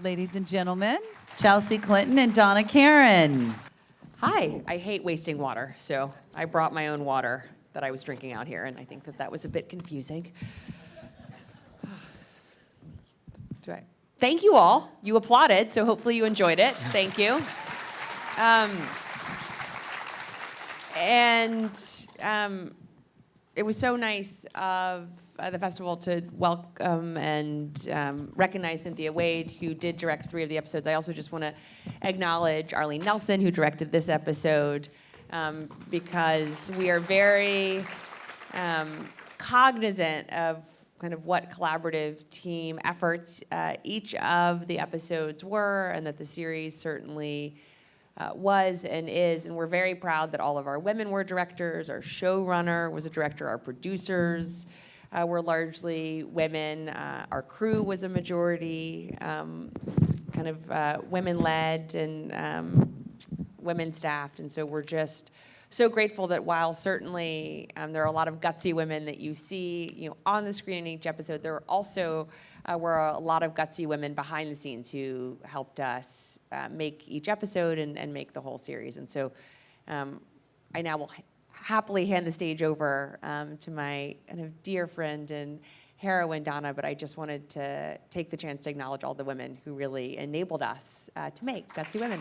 Ladies and gentlemen, Chelsea Clinton and Donna Karan. Hi, I hate wasting water, so I brought my own water that I was drinking out here, and I think that was a bit confusing. Thank you all. You applauded, so hopefully you enjoyed it. Thank you. It was so nice of the festival to welcome and recognize Cynthia Wade, who did direct 3 of the episodes. I also just want to acknowledge Arlene Nelson, who directed this episode, because we are very cognizant of kind of what collaborative team efforts each of the episodes were, and that the series certainly was and is, and we're very proud that all of our women were directors, our showrunner was a director, our producers were largely women, our crew was a majority, kind of women-led and women-staffed, and so we're just so grateful that while certainly there are a lot of gutsy women that you see, on the screen in each episode, there are also were a lot of gutsy women behind the scenes who helped us make each episode and make the whole series. And so I now will happily hand the stage over to my kind of dear friend and heroine, Donna, but I just wanted to take the chance to acknowledge all the women who really enabled us to make Gutsy Women.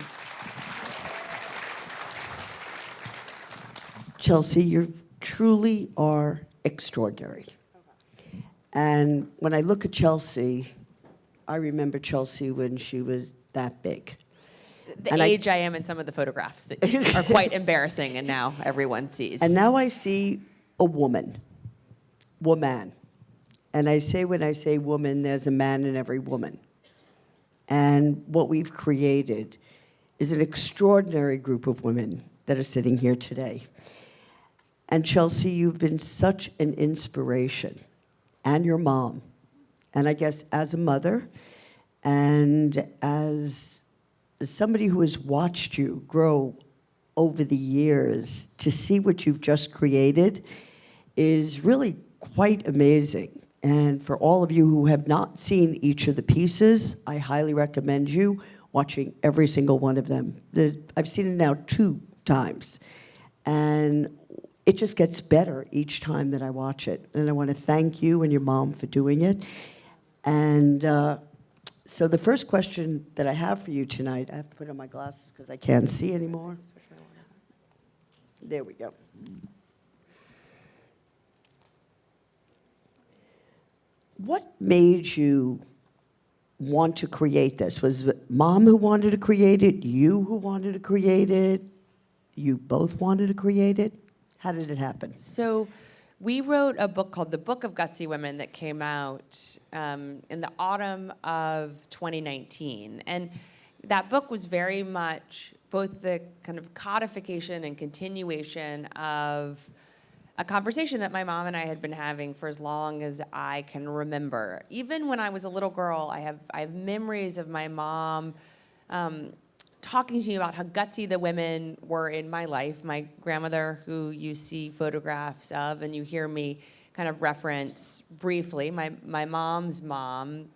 Chelsea, you truly are extraordinary. Okay. And when I look at Chelsea, I remember Chelsea when she was that big. The age I am in some of the photographs that are quite embarrassing, and now everyone sees. And now I see a woman. And I say, when I say woman, there's a man in every woman. And what we've created is an extraordinary group of women that are sitting here today. And Chelsea, you've been such an inspiration, and your mom. And I guess as a mother, and as somebody who has watched you grow over the years, to see what you've just created is really quite amazing. And for all of you who have not seen each of the pieces, I highly recommend you watching every single one of them. I've seen it now 2 times. And it just gets better each time that I watch it. And I want to thank you and your mom for doing it. And so the first question that I have for you tonight, I have to put on my glasses because I can't see anymore. There we go. What made you want to create this? Was it mom who wanted to create it, you who wanted to create it, you both wanted to create it? How did it happen? So we wrote a book called The Book of Gutsy Women that came out in the autumn of 2019. And that book was very much both the kind of codification and continuation of a conversation that my mom and I had been having for as long as I can remember. Even when I was a little girl, I have memories of my mom talking to me about how gutsy the women were in my life. My grandmother, who you see photographs of and you hear me kind of reference briefly, my mom's mom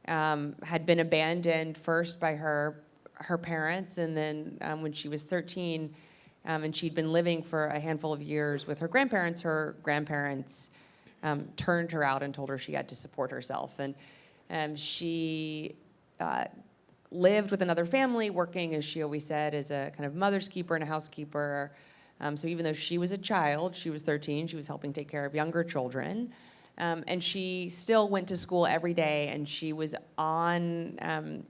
had been abandoned first by her parents, and then when she was 13, and she'd been living for a handful of years with her grandparents turned her out and told her she had to support herself. And she lived with another family, working, as she always said, as a kind of mother's keeper and a housekeeper. So even though she was a child, she was 13, she was helping take care of younger children. And she still went to school every day, and she was on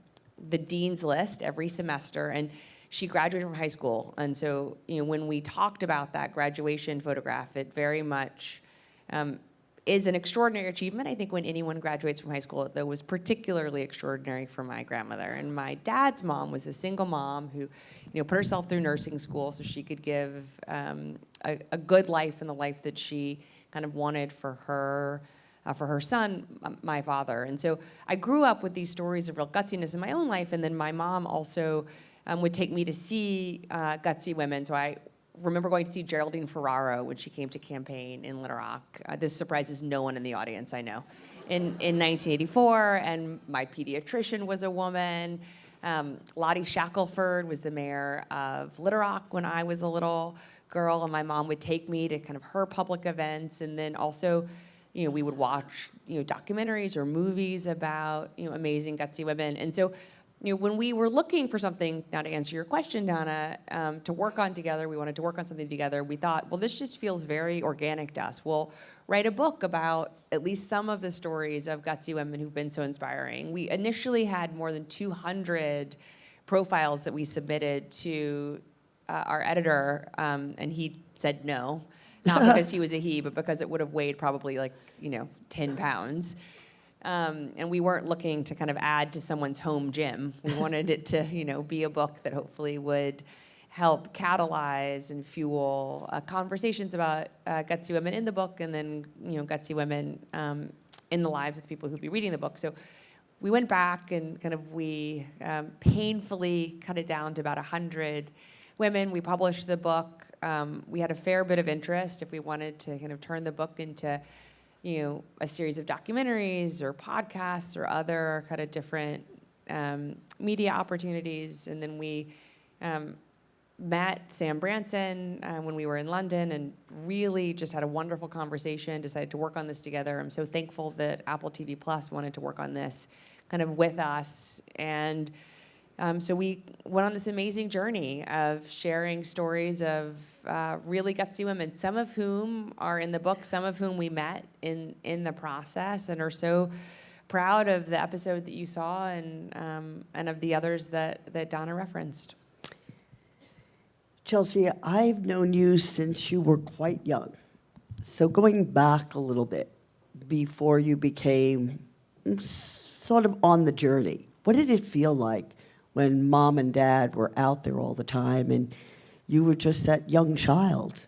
the dean's list every semester, and she graduated from high school. And so, when we talked about that graduation photograph, it very much is an extraordinary achievement. I think when anyone graduates from high school, that was particularly extraordinary for my grandmother. And my dad's mom was a single mom who, put herself through nursing school so she could give a good life and the life that she kind of wanted for her son, my father. And so I grew up with these stories of real gutsiness in my own life, and then my mom also would take me to see gutsy women. So I remember going to see Geraldine Ferraro when she came to campaign in Little Rock. This surprises no one in the audience, I know. in 1984, and my pediatrician was a woman. Lottie Shackelford was the mayor of Little Rock when I was a little girl, and my mom would take me to kind of her public events, and then also, we would watch, documentaries or movies about, amazing, gutsy women. And so, when we were looking for something, now to answer your question, Donna, to work on together, we wanted to work on something together, we thought, well, this just feels very organic to us. We'll write a book about at least some of the stories of gutsy women who've been so inspiring. We initially had more than 200 profiles that we submitted to our editor, and he said no, not because he was a he, but because it would have weighed probably 10 pounds. And we weren't looking to kind of add to someone's home gym. We wanted it to, be a book that hopefully would help catalyze and fuel conversations about gutsy women in the book, and then, gutsy women in the lives of the people who'd be reading the book. So we went back and we painfully cut it down to about 100 women. We published the book. We had a fair bit of interest if we wanted to kind of turn the book into, a series of documentaries or podcasts or other kind of different media opportunities. And then we met Sam Branson when we were in London and really just had a wonderful conversation, decided to work on this together. I'm so thankful that Apple TV Plus wanted to work on this kind of with us. And so we went on this amazing journey of sharing stories of really gutsy women, some of whom are in the book, some of whom we met in the process, and are so proud of the episode that you saw and of the others that Donna referenced. Chelsea, I've known you since you were quite young. So going back a little bit, before you became sort of on the journey, what did it feel like when mom and dad were out there all the time and you were just that young child?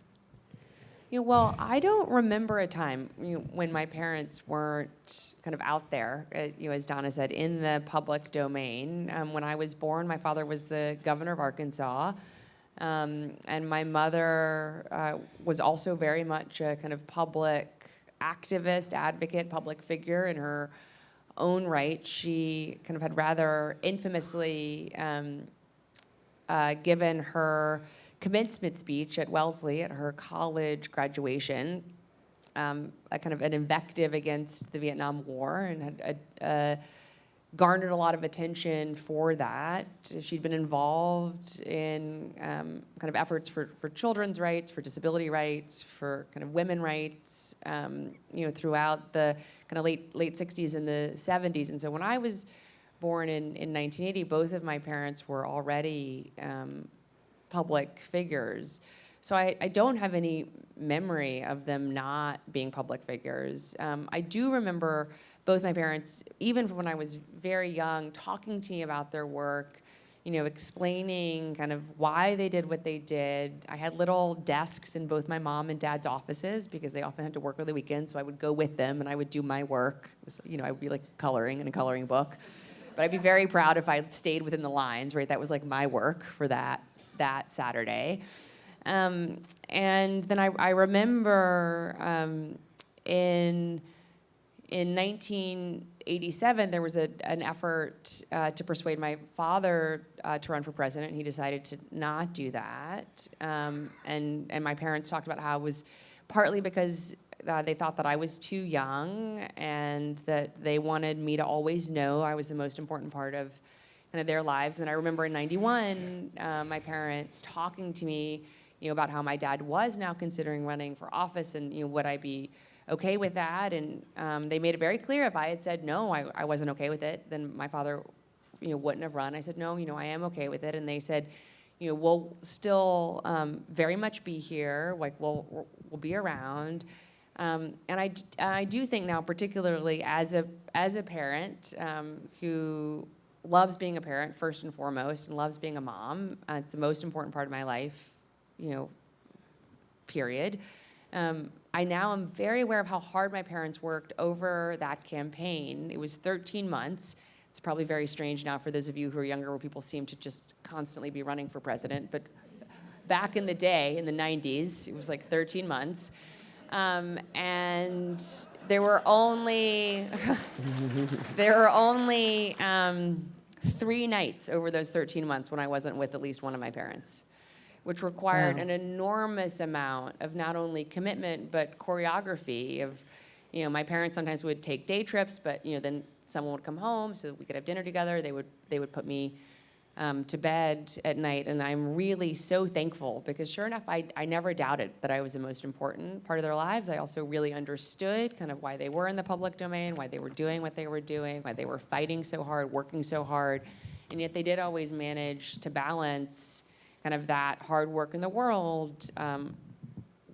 Well, I don't remember a time when my parents weren't kind of out there, as Donna said, in the public domain. When I was born, my father was the governor of Arkansas. And my mother was also very much a kind of public activist, advocate, public figure in her own right. She kind of had rather infamously given her commencement speech at Wellesley at her college graduation, a kind of an invective against the Vietnam War, and had garnered a lot of attention for that. She'd been involved in kind of efforts for children's rights, for disability rights, for kind of women rights, throughout the kind of late 60s and the 70s. And so when I was born in 1980, both of my parents were already public figures. So I don't have any memory of them not being public figures. I do remember both my parents, even from when I was very young, talking to me about their work, explaining kind of why they did what they did. I had little desks in both my mom and dad's offices because they often had to work over the weekend, so I would go with them and I would do my work. I would be like coloring in a coloring book. But I'd be very proud if I stayed within the lines, right? That was like my work for that Saturday. And then I remember in 1987, there was an effort to persuade my father to run for president, and he decided to not do that. And my parents talked about how it was partly because they thought that I was too young and that they wanted me to always know I was the most important part of kind of their lives. And I remember in 91, my parents talking to me, about how my dad was now considering running for office, and would I be okay with that? And they made it very clear if I had said no, I wasn't okay with it, then my father, wouldn't have run. I said no, I am okay with it, and they said, we'll still very much be here, like we'll be around. And I do think now, particularly as a parent who loves being a parent first and foremost, and loves being a mom, it's the most important part of my life, period. I now am very aware of how hard my parents worked over that campaign. It was 13 months. It's probably very strange now for those of you who are younger, where people seem to just constantly be running for president. But back in the day, in the 90s, it was like 13 months. And there were only there were only 3 nights over those 13 months when I wasn't with at least one of my parents, which required Wow. an enormous amount of not only commitment but choreography of, my parents sometimes would take day trips, but then someone would come home so that we could have dinner together. They would put me to bed at night, and I'm really so thankful because sure enough, I never doubted that I was the most important part of their lives. I also really understood kind of why they were in the public domain, why they were doing what they were doing, why they were fighting so hard, working so hard, and yet they did always manage to balance kind of that hard work in the world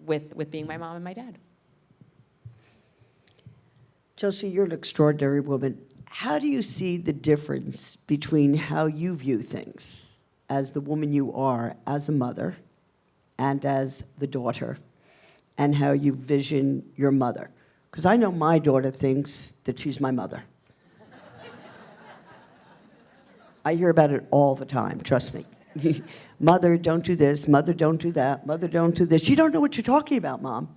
with being my mom and my dad. Chelsea, you're an extraordinary woman. How do you see the difference between how you view things as the woman you are, as a mother, and as the daughter, and how you vision your mother? Because I know my daughter thinks that she's my mother. I hear about it all the time, trust me. Mother, don't do this. Mother, don't do that. Mother, don't do this. You don't know what you're talking about, Mom.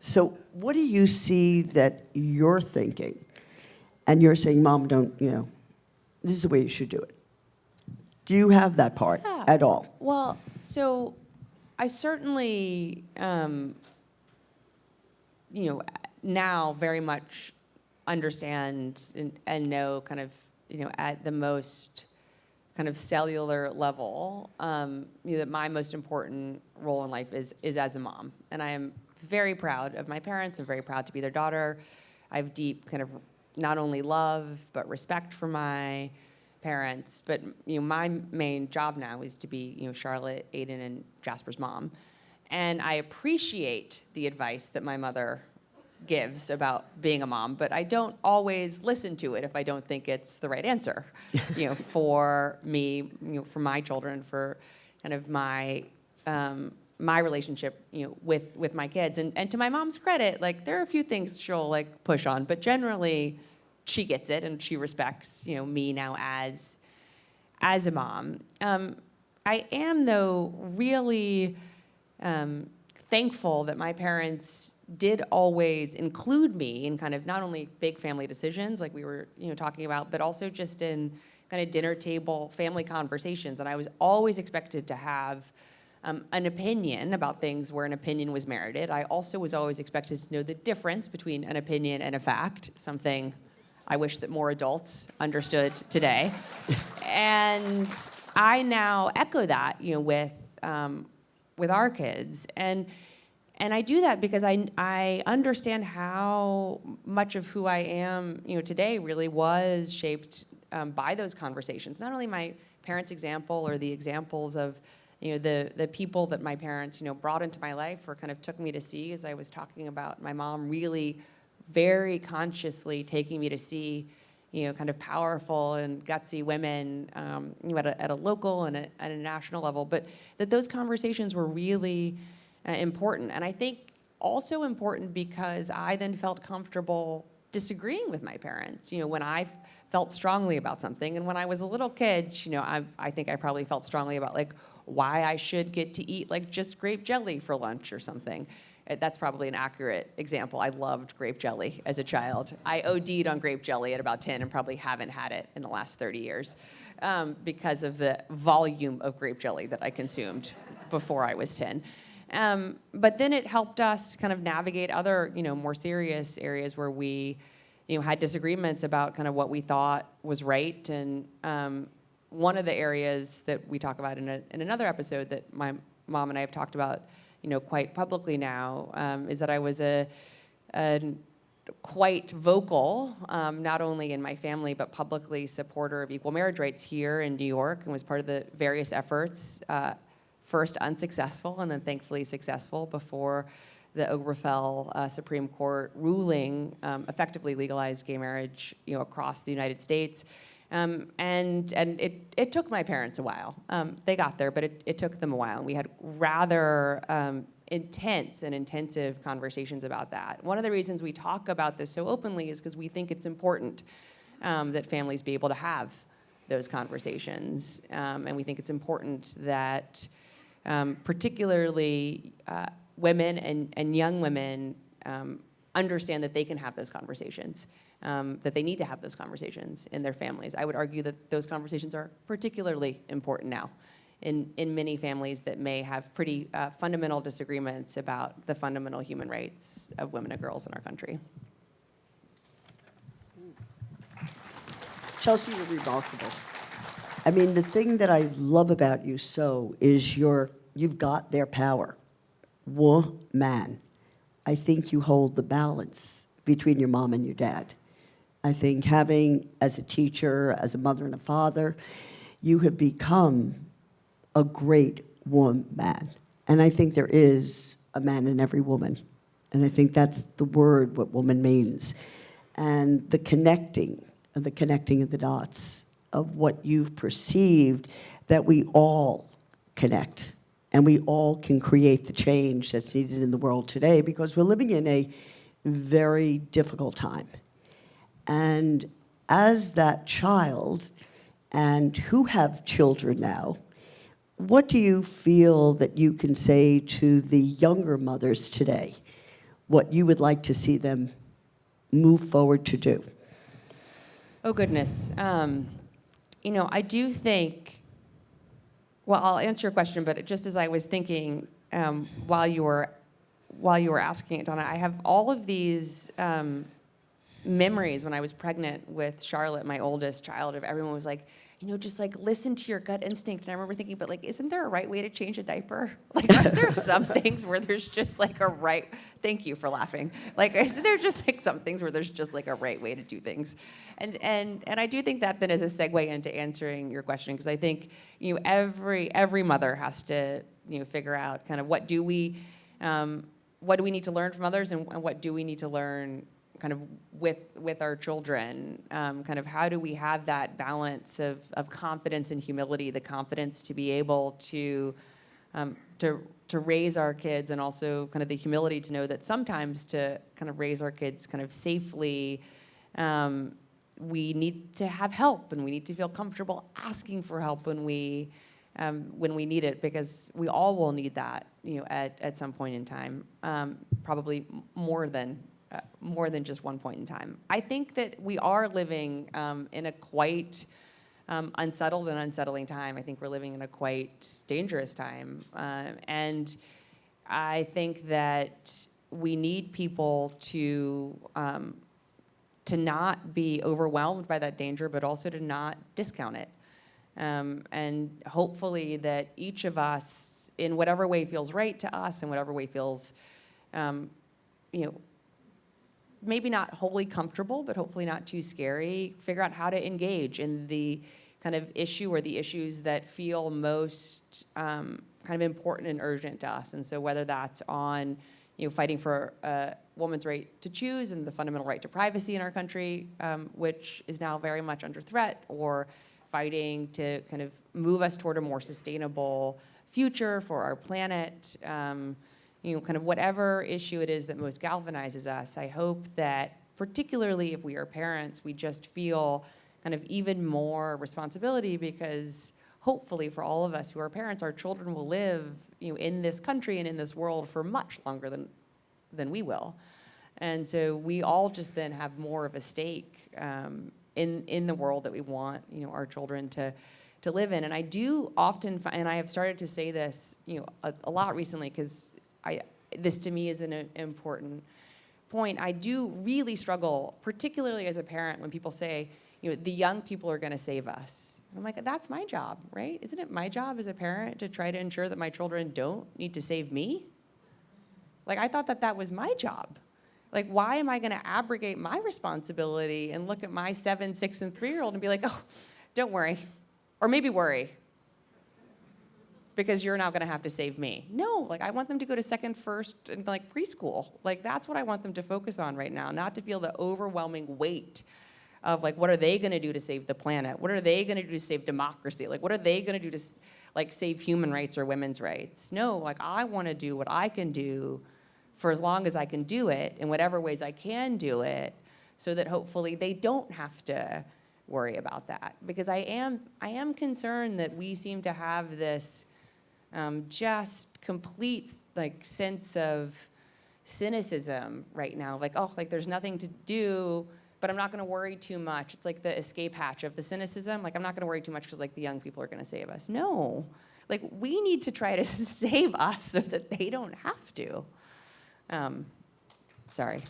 So what do you see that you're thinking? And you're saying, Mom, don't, this is the way you should do it. Do you have that part at all? Well, so I certainly, now very much understand and know kind of, at the most kind of cellular level, that my most important role in life is as a mom. And I am very proud of my parents. I'm very proud to be their daughter. I have deep kind of not only love but respect for my parents. But my main job now is to be Charlotte, Aiden, and Jasper's mom. And I appreciate the advice that my mother gives about being a mom, but I don't always listen to it if I don't think it's the right answer, for me, for my children, for kind of my my relationship, with my kids. And to my mom's credit, there are a few things she'll push on, but generally she gets it and she respects, me now as a mom. I am though really thankful that my parents did always include me in kind of not only big family decisions like we were talking about, but also just in kind of dinner table family conversations. And I was always expected to have an opinion about things where an opinion was merited. I also was always expected to know the difference between an opinion and a fact, something I wish that more adults understood today. And I now echo that, with our kids. And I do that because I understand how much of who I am, today really was shaped by those conversations. Not only my parents' example or the examples of the people that my parents, brought into my life or kind of took me to see, as I was talking about my mom really very consciously taking me to see, kind of powerful and gutsy women, at a local and at a national level, but that those conversations were really important. And I think also important because I then felt comfortable disagreeing with my parents, when I felt strongly about something. And when I was a little kid, I think I probably felt strongly about why I should get to eat just grape jelly for lunch or something. That's probably an accurate example. I loved grape jelly as a child. I OD'd on grape jelly at about 10 and probably haven't had it in the last 30 years because of the volume of grape jelly that I consumed before I was 10. But then it helped us kind of navigate other, more serious areas where we, had disagreements about kind of what we thought was right. And one of the areas that we talk about in another episode that my mom and I have talked about, quite publicly now, is that I was a quite vocal, not only in my family, but publicly supporter of equal marriage rights here in New York, and was part of the various efforts, first unsuccessful and then thankfully successful before the Obergefell Supreme Court ruling effectively legalized gay marriage, across the United States. And it took my parents a while. They got there, but it took them a while. And we had rather intense and intensive conversations about that. One of the reasons we talk about this so openly is because we think it's important that families be able to have those conversations. And we think it's important that particularly women and young women understand that they can have those conversations, that they need to have those conversations in their families. I would argue that those conversations are particularly important now in many families that may have pretty fundamental disagreements about the fundamental human rights of women and girls in our country. Chelsea, you're remarkable. I mean, the thing that I love about you so is you've got their power. Woman. I think you hold the balance between your mom and your dad. I think having, as a teacher, as a mother and a father, you have become a great woman. And I think there is a man in every woman. And I think that's the word, what woman means. And the connecting of the dots of what you've perceived, that we all connect and we all can create the change that's needed in the world today, because we're living in a very difficult time. And as that child, and who have children now, what do you feel that you can say to the younger mothers today, what you would like to see them move forward to do? Oh, goodness. I do think, well, I'll answer your question, but just as I was thinking while you were asking it, Donna, I have all of these memories when I was pregnant with Charlotte, my oldest child, of everyone was like, just like listen to your gut instinct. And I remember thinking, but like, isn't there a right way to change a diaper? Like, aren't there some things where there's just like a right, thank you for laughing. Like, isn't there just like some things where there's just like a right way to do things? And I do think that then is a segue into answering your question, because I think, every mother has to, figure out kind of what do we need to learn from others, and what do we need to learn kind of with our children, kind of how do we have that balance of confidence and humility, the confidence to be able to raise our kids, and also kind of the humility to know that sometimes to kind of raise our kids kind of safely, we need to have help, and we need to feel comfortable asking for help when we need it, because we all will need that, at some point in time, probably more than just one point in time. I think that we are living in a quite unsettled and unsettling time. I think we're living in a quite dangerous time. And I think that we need people to not be overwhelmed by that danger, but also to not discount it. And hopefully that each of us, in whatever way feels right to us, in whatever way feels, maybe not wholly comfortable, but hopefully not too scary, figure out how to engage in the kind of issue or the issues that feel most kind of important and urgent to us. And so whether that's on, fighting for a woman's right to choose and the fundamental right to privacy in our country, which is now very much under threat, or fighting to kind of move us toward a more sustainable future for our planet, kind of whatever issue it is that most galvanizes us. I hope that, particularly if we are parents, we just feel kind of even more responsibility, because hopefully for all of us who are parents, our children will live, in this country and in this world for much longer than we will. And so we all just then have more of a stake in the world that we want, our children to live in. And I do often find, and I have started to say this, a lot recently, because this to me is an important point. I do really struggle, particularly as a parent, when people say, the young people are going to save us. And I'm like, that's my job, right? Isn't it my job as a parent to try to ensure that my children don't need to save me? Like, I thought that was my job. Like, why am I going to abrogate my responsibility and look at my 7, 6, and 3-year-old and be like, oh, don't worry, or maybe worry, because you're now going to have to save me? No, like, I want them to go to second, first, and like preschool. Like, that's what I want them to focus on right now, not to feel the overwhelming weight of like, what are they going to do to save the planet? What are they going to do to save democracy? Like, what are they going to do to like save human rights or women's rights? No, like, I want to do what I can do for as long as I can do it, in whatever ways I can do it, so that hopefully they don't have to worry about that. Because I am concerned that we seem to have this just complete like sense of cynicism right now. Like, oh, like there's nothing to do, but I'm not going to worry too much. It's like the escape hatch of the cynicism. Like, I'm not going to worry too much because like the young people are going to save us. No, like we need to try to save us so that they don't have to. Sorry.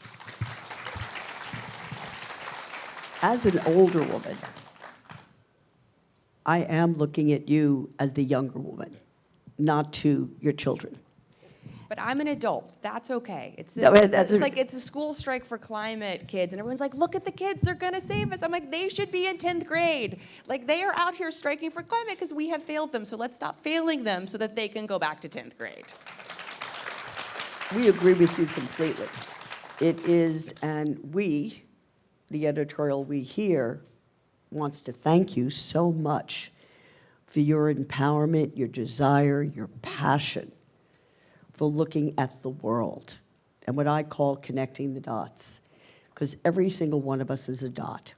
As an older woman, I am looking at you as the younger woman, not to your children. But I'm an adult. That's okay. It's No, that's like it's a school strike for climate kids, and everyone's like, "Look at the kids; they're gonna save us." I'm like, they should be in 10th grade. Like they are out here striking for climate because we have failed them. So let's stop failing them so that they can go back to 10th grade. We agree with you completely. It is, and we, the editorial we here, wants to thank you so much for your empowerment, your desire, your passion for looking at the world and what I call connecting the dots. Because every single one of us is a dot.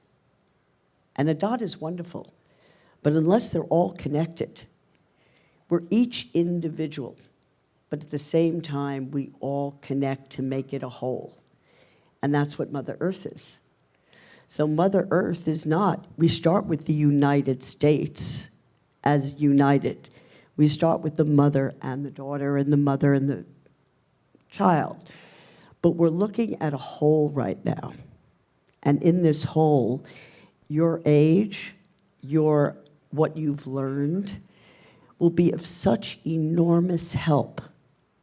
And a dot is wonderful. But unless they're all connected, we're each individual. But at the same time, we all connect to make it a whole. And that's what Mother Earth is. So Mother Earth is not, we start with the United States as united. We start with the mother and the daughter and the mother and the child. But we're looking at a whole right now. And in this whole, your age, what you've learned will be of such enormous help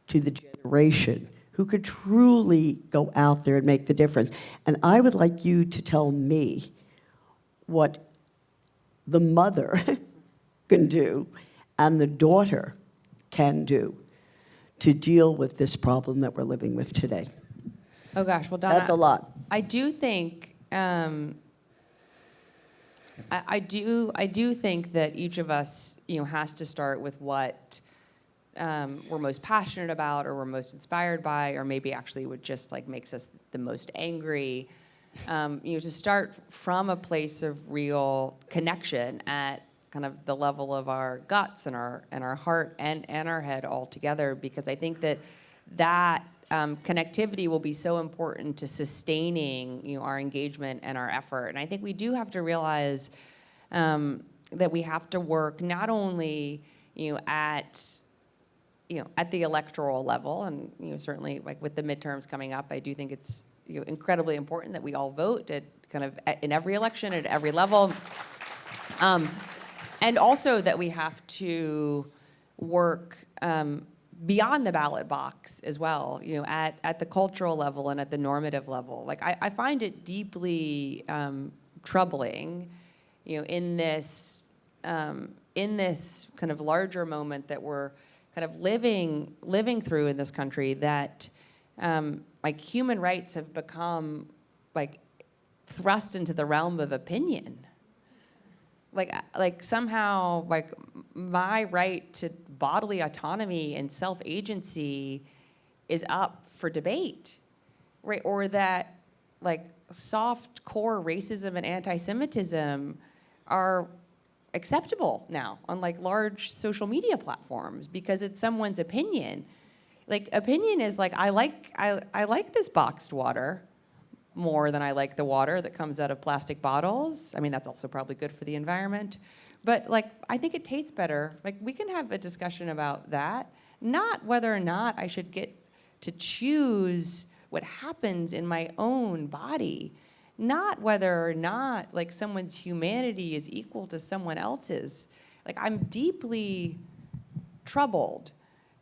to the generation who could truly go out there and make the difference. And I would like you to tell me what the mother can do and the daughter can do to deal with this problem that we're living with today. Oh gosh, well, Donna, That's a lot. I do think I do think that each of us, has to start with what we're most passionate about, or we're most inspired by, or maybe actually what just like makes us the most angry. To start from a place of real connection at kind of the level of our guts and our heart and our head all together, because I think that connectivity will be so important to sustaining our engagement and our effort. And I think we do have to realize that we have to work not only at the electoral level, and certainly like with the midterms coming up, I do think it's incredibly important that we all vote at kind of in every election at every level. And also that we have to work beyond the ballot box as well, at the cultural level and at the normative level. Like I find it deeply troubling, in this kind of larger moment that we're kind of living through in this country, that like human rights have become like thrust into the realm of opinion. Like somehow, like my right to bodily autonomy and self-agency is up for debate, right? Or that like soft core racism and anti-Semitism are acceptable now on like large social media platforms because it's someone's opinion. Like opinion is like, I like this boxed water more than I like the water that comes out of plastic bottles. I mean, that's also probably good for the environment. But like, I think it tastes better. Like we can have a discussion about that, not whether or not I should get to choose what happens in my own body, not whether or not like someone's humanity is equal to someone else's. Like I'm deeply troubled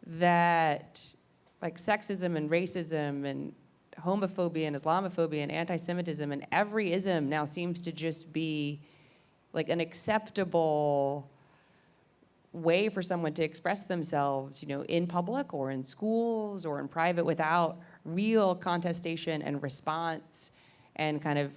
that like sexism and racism and homophobia and Islamophobia and anti-Semitism and every ism now seems to just be like an acceptable way for someone to express themselves, in public or in schools or in private without real contestation and response and kind of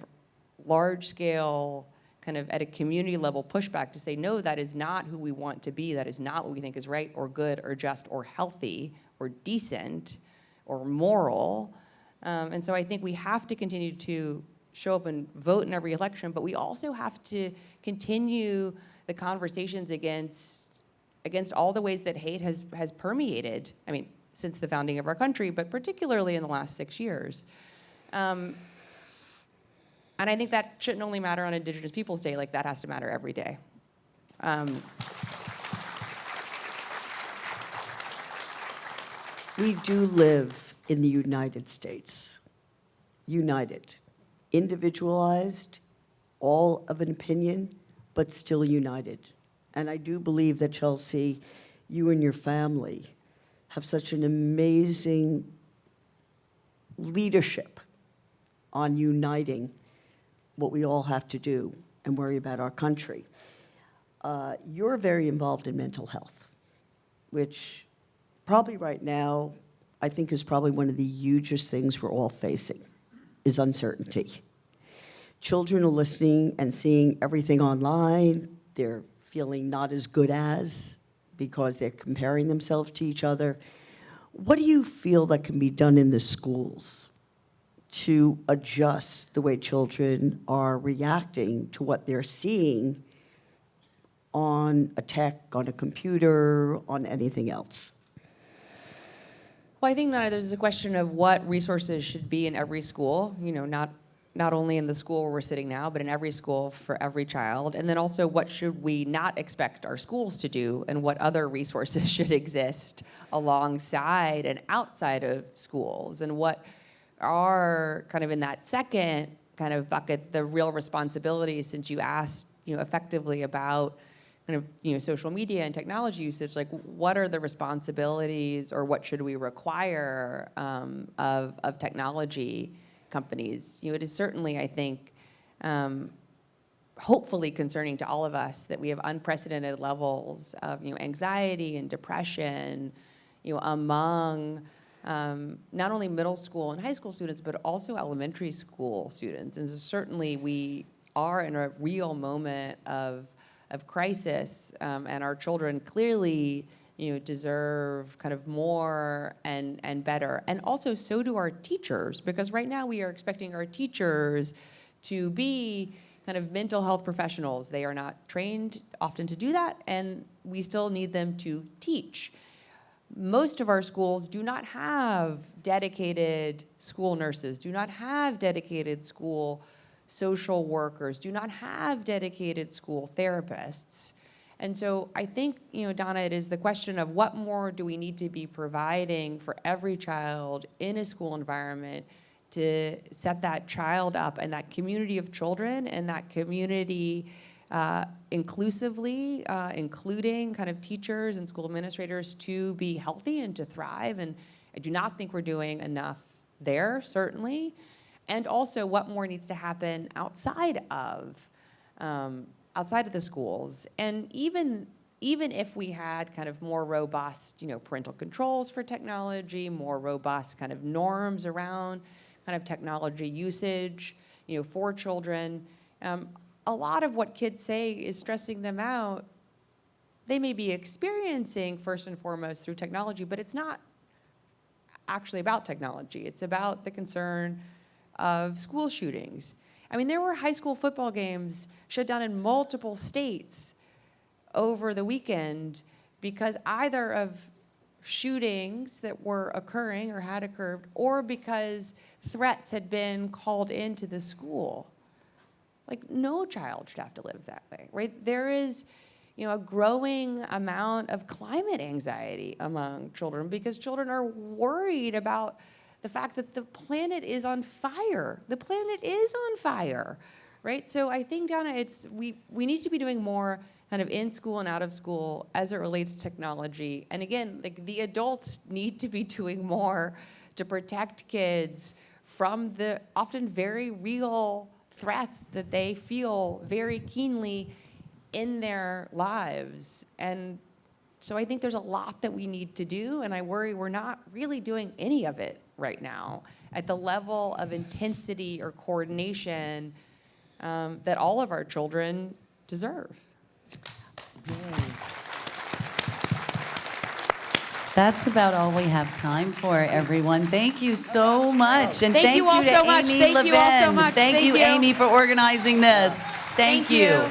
large scale, kind of at a community level pushback to say, no, that is not who we want to be. That is not what we think is right or good or just or healthy or decent or moral. And so I think we have to continue to show up and vote in every election, but we also have to continue the conversations against all the ways that hate has permeated, I mean, since the founding of our country, but particularly in the last 6 years. And I think that shouldn't only matter on Indigenous Peoples Day, like that has to matter every day. We do live in the United States, united, individualized, all of an opinion, but still united. And I do believe that, Chelsea, you and your family have such an amazing leadership on uniting what we all have to do and worry about our country. You're very involved in mental health, which probably right now, I think is probably one of the hugest things we're all facing, is uncertainty. Children are listening and seeing everything online. They're feeling not as good as, because they're comparing themselves to each other. What do you feel that can be done in the schools to adjust the way children are reacting to what they're seeing on a tech, on a computer, on anything else? Well, I think there's a question of what resources should be in every school, not only in the school where we're sitting now, but in every school for every child. And then also, what should we not expect our schools to do, and what other resources should exist alongside and outside of schools, and what are kind of in that second kind of bucket, the real responsibilities, since you asked, effectively about kind of, social media and technology usage, like what are the responsibilities, or what should we require of technology companies? It is certainly, I think, hopefully concerning to all of us that we have unprecedented levels of, anxiety and depression, among not only middle school and high school students, but also elementary school students. And so certainly we are in a real moment of crisis, and our children clearly, deserve kind of more and better. And also, so do our teachers, because right now we are expecting our teachers to be kind of mental health professionals. They are not trained often to do that, and we still need them to teach. Most of our schools do not have dedicated school nurses, do not have dedicated school social workers, do not have dedicated school therapists. And so I think, Donna, it is the question of what more do we need to be providing for every child in a school environment to set that child up and that community of children and that community inclusively, including kind of teachers and school administrators, to be healthy and to thrive. And I do not think we're doing enough there, certainly. And also, what more needs to happen outside of the schools? And even if we had kind of more robust, parental controls for technology, more robust kind of norms around kind of technology usage, for children, a lot of what kids say is stressing them out. They may be experiencing first and foremost through technology, but it's not actually about technology. It's about the concern of school shootings. I mean, there were high school football games shut down in multiple states over the weekend because either of shootings that were occurring or had occurred, or because threats had been called into the school. Like, no child should have to live that way, right? There is, a growing amount of climate anxiety among children because children are worried about the fact that the planet is on fire. The planet is on fire, right? So I think, Donna, we need to be doing more kind of in school and out of school as it relates to technology. And again, like, the adults need to be doing more to protect kids from the often very real threats that they feel very keenly in their lives. And so I think there's a lot that we need to do, and I worry we're not really doing any of it right now at the level of intensity or coordination that all of our children deserve. That's about all we have time for, everyone. Thank you so much. And Thank you all to so much. Amy Thank you all so Levin. much. Thank you, Thank you. Amy, for organizing this. Thank you.